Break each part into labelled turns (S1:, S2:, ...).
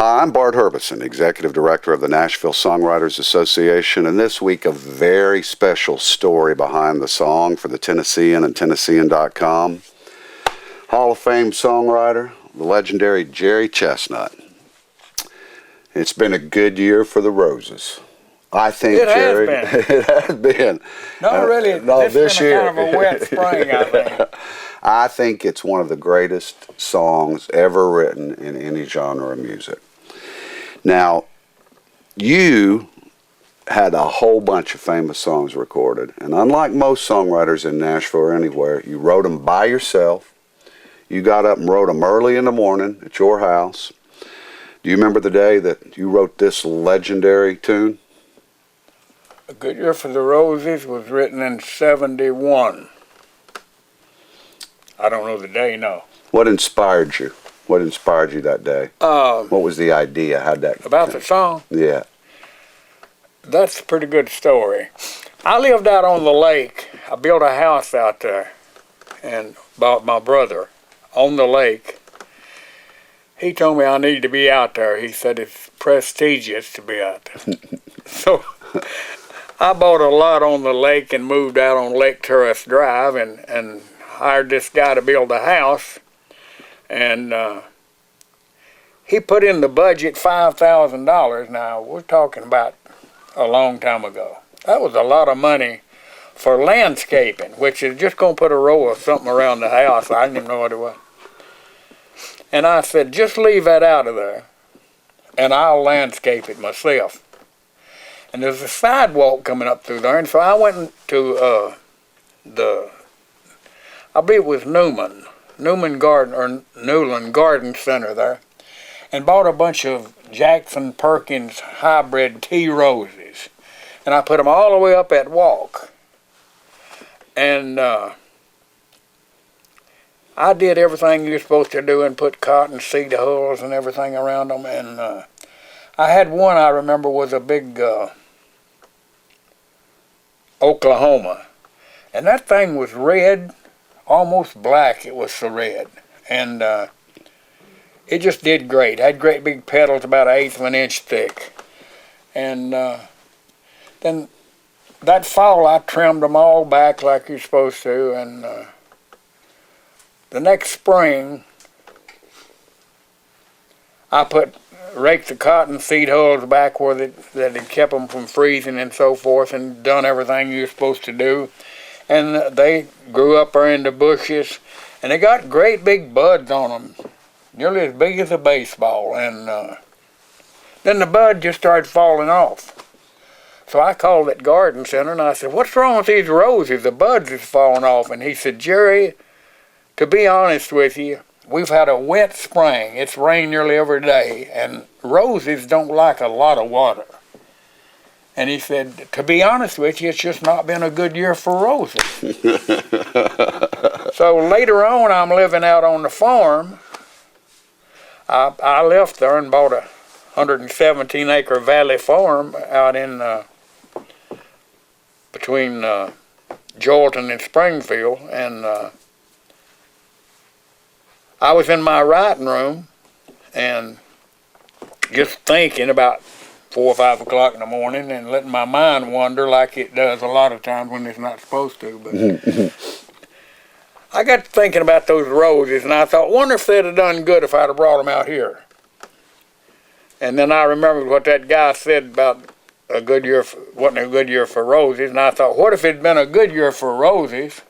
S1: Hi, I'm Bart Herbison, Executive Director of the Nashville Songwriters Association, and this week a very special story behind the song for the Tennessean and Tennessean.com. Hall of Fame songwriter, the legendary Jerry Chesnut. It's been a good year for the Roses. I think,
S2: it
S1: Jerry,
S2: has been.
S1: it has been.
S2: No, really,
S1: no,
S2: this
S1: year.
S2: Kind of a wet spring, I think.
S1: I think it's one of the greatest songs ever written in any genre of music. Now, you had a whole bunch of famous songs recorded, and unlike most songwriters in Nashville or anywhere, you wrote them by yourself. You got up and wrote them early in the morning at your house. Do you remember the day that you wrote this legendary tune?
S2: A Good Year for the Roses was written in 71. I don't know the day, no.
S1: What inspired you? What inspired you that day? What was the idea? How'd that
S2: about the song?
S1: Yeah.
S2: That's a pretty good story. I lived out on the lake. I built a house out there and bought my brother on the lake. He told me I needed to be out there. He said it's prestigious to be out there. So I bought a lot on the lake and moved out on Lake Terrace Drive and hired this guy to build a house. And he put in the budget $5,000. Now, we're talking about a long time ago. That was a lot of money for landscaping, which is just going to put a row of something around the house. I didn't even know what it was. And I said, just leave that out of there, and I'll landscape it myself. And there's a sidewalk coming up through there, and so I went to I believe it was Newland Garden Center there, and bought a bunch of Jackson Perkins hybrid tea roses. And I put them all the way up that walk. And I did everything you're supposed to do and put cotton seed hulls and everything around them. And I had one I remember was a big Oklahoma. And that thing was red, almost black. It was so red. And it just did great. Had great big petals about 1/8 of an inch thick. And then that fall I trimmed them all back like you're supposed to. And the next spring I raked the cotton seed hulls back where that had kept them from freezing and so forth, and done everything you're supposed to do. And they grew up there in the bushes, and they got great big buds on them, nearly as big as a baseball. And then the bud just started falling off. So I called that garden center, and I said, what's wrong with these roses? The buds is falling off. And he said, Jerry, to be honest with you, we've had a wet spring. It's rained nearly every day, and roses don't like a lot of water. And he said, to be honest with you, it's just not been a good year for roses. So later on, I'm living out on the farm. I left there and bought a 117-acre valley farm out in between Jordan and Springfield. And I was in my writing room and just thinking about 4 or 5 o'clock in the morning and letting my mind wander like it does a lot of times when it's not supposed to. But I got to thinking about those roses, and I thought, wonder if they'd have done good if I'd have brought them out here. And then I remembered what that guy said about a good year, wasn't a good year for roses, and I thought, what if it'd been a good year for roses,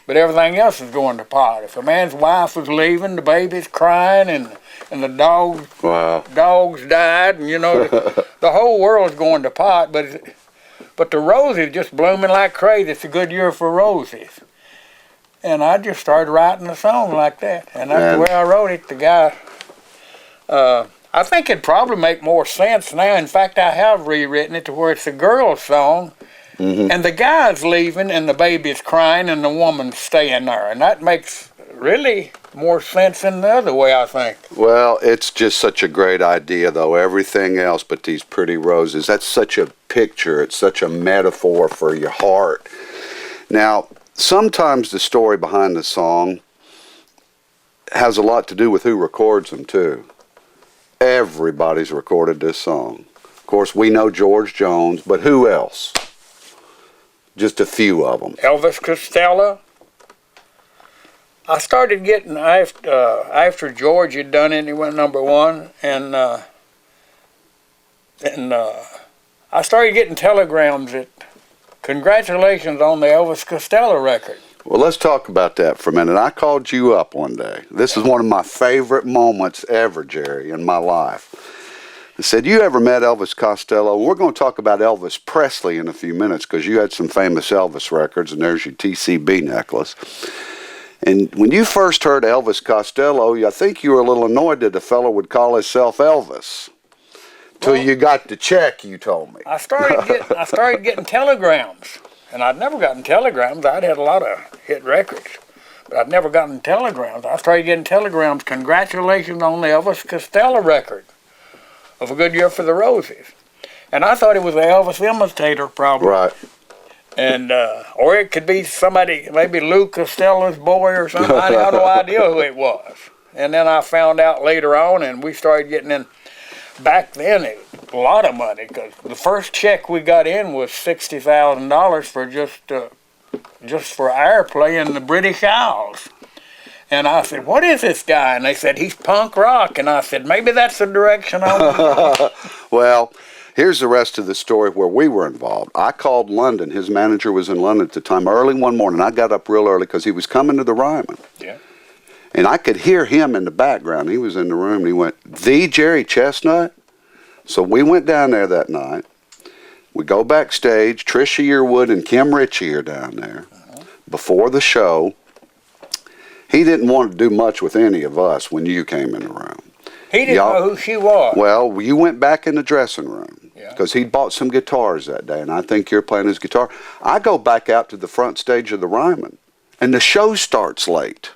S2: but everything else is going to pot? If a man's wife was leaving, the baby's crying, and the dogs died, and you know, the whole world's going to pot, but the roses just blooming like crazy. It's a good year for roses. And I just started writing a song like that, and that's the way I wrote it. The guy, I think it'd probably make more sense now. In fact, I have rewritten it to where it's a girl's song, and the guy's leaving, and the baby's crying, and the woman's staying there, and that makes really more sense than the other way, I think.
S1: Well, it's just such a great idea, though. Everything else but these pretty roses. That's such a picture. It's such a metaphor for your heart. Now, sometimes the story behind the song has a lot to do with who records them, too. everybody's recorded this song. Of course, we know George Jones, but who else? Just a few of them.
S2: Elvis Costello. I started getting, after George had done it, he went #1, and I started getting telegrams that, congratulations on the Elvis Costello record.
S1: Well, let's talk about that for a minute. I called you up one day. This is one of my favorite moments ever, Jerry, in my life. I said, you ever met Elvis Costello? We're going to talk about Elvis Presley in a few minutes because you had some famous Elvis records, and there's your TCB necklace. And when you first heard Elvis Costello, I think you were a little annoyed that the fellow would call himself Elvis. Till you got the check, you told me.
S2: I started getting telegrams. And I'd never gotten telegrams. I'd had a lot of hit records, but I'd never gotten telegrams. I started getting telegrams, congratulations on the Elvis Costello record of A Good Year for the Roses. And I thought it was the Elvis imitator, probably.
S1: Right.
S2: And, or it could be somebody, maybe Lou Costello's boy or something. I had no idea who it was. And then I found out later on, and we started getting in. Back then, it was a lot of money, because the first check we got in was $60,000 for just for airplay in the British Isles. And I said, what is this guy? And they said, he's punk rock. And I said, maybe that's the direction I want to go.
S1: Well, here's the rest of the story where we were involved. I called London. His manager was in London at the time. Early one morning, I got up real early because he was coming to the Ryman.
S2: Yeah.
S1: And I could hear him in the background. He was in the room, and he went, the Jerry Chesnut? So we went down there that night. We go backstage. Trisha Yearwood and Kim Ritchie are down there. Before the show, he didn't want to do much with any of us when you came in the room.
S2: He didn't know who she was.
S1: Well, you went back in the dressing room because
S2: Yeah.
S1: he'd bought some guitars that day, and I think you're playing his guitar. I go back out to the front stage of the Ryman, and the show starts late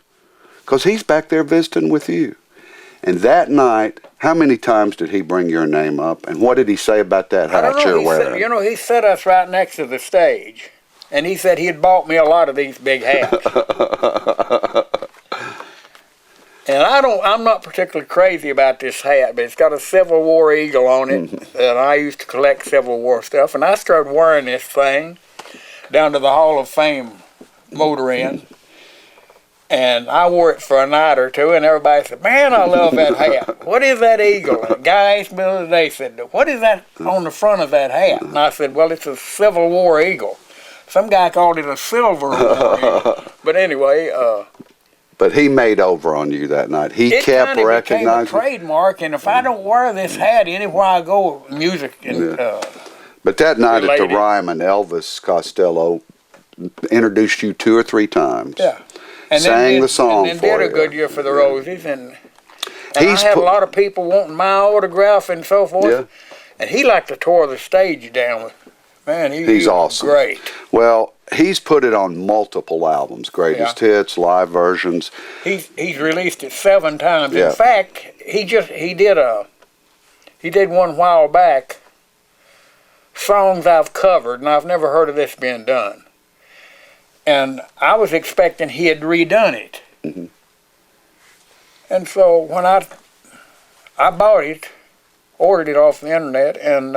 S1: because he's back there visiting with you. And that night, how many times did he bring your name up? And what did he say about that hat you're wearing?
S2: He set us right next to the stage. And he said he had bought me a lot of these big hats. And I'm not particularly crazy about this hat, but it's got a Civil War eagle on it. And I used to collect Civil War stuff. And I started wearing this thing down to the Hall of Fame motor inn. And I wore it for a night or two, and everybody said, man, I love that hat. What is that eagle? And a guy asked me the other day, said, what is that on the front of that hat? And I said, well, it's a Civil War eagle. Some guy called it a Silver War eagle. But anyway.
S1: But he made over on you that night. He kept recognizing. It became a
S2: trademark, and if I don't wear this hat anywhere I go, music and
S1: But that night
S2: related.
S1: at the Ryman, Elvis Costello introduced you 2 or 3 times.
S2: Yeah. And
S1: sang the song
S2: and then
S1: for
S2: did
S1: you.
S2: A Good Year for the Roses, and I had a lot of people wanting my autograph and so forth.
S1: Yeah.
S2: And he liked to tore the stage down with. Man, he's
S1: awesome.
S2: Great.
S1: Well, he's put it on multiple albums, greatest hits, live versions.
S2: He's released it 7 times.
S1: Yeah.
S2: In fact, he did one while back. Songs I've covered, and I've never heard of this being done. And I was expecting he had redone it.
S1: Mm-hmm.
S2: And so when I bought it, ordered it off the internet, and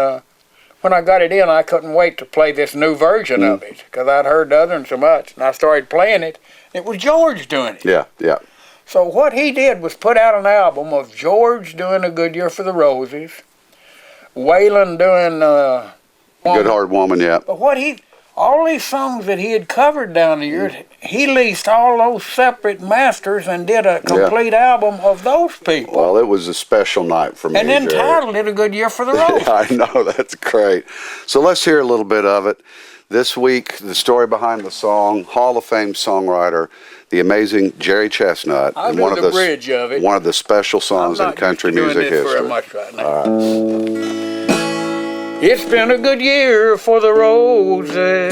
S2: when I got it in, I couldn't wait to play this new version of it because I'd heard the other one so much. And I started playing it. It was George doing it.
S1: Yeah, yeah.
S2: So what he did was put out an album of George doing A Good Year for the Roses, Waylon doing
S1: Good Hard Woman, yeah.
S2: But all these songs that he had covered down the years, he leased all those separate masters and did a complete album of those people.
S1: Well, it was a special night for me,
S2: and then
S1: Jerry.
S2: titled it A Good Year for the Roses.
S1: I know, that's great. So let's hear a little bit of it. This week, the story behind the song, Hall of Fame songwriter, the amazing Jerry Chesnut.
S2: I'll
S1: and
S2: do
S1: one
S2: the
S1: of the
S2: bridge of it.
S1: One of the special songs in country music history.
S2: Very much right now.
S1: All right.
S2: It's been a good year for the roses.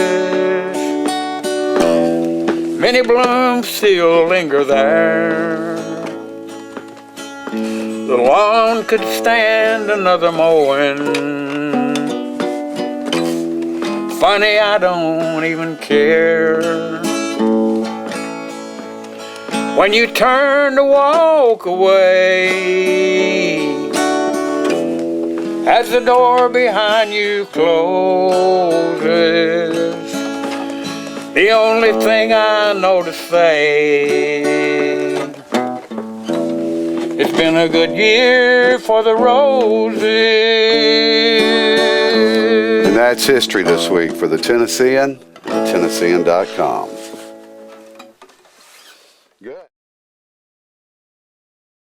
S2: Many blooms still linger there. The lawn could stand another mowing. Funny, I don't even care. When you turn to walk away, as the door behind you closes. The only thing I know to say, it's been a good year for the roses.
S1: And that's history this week for the Tennessean, Tennessean.com.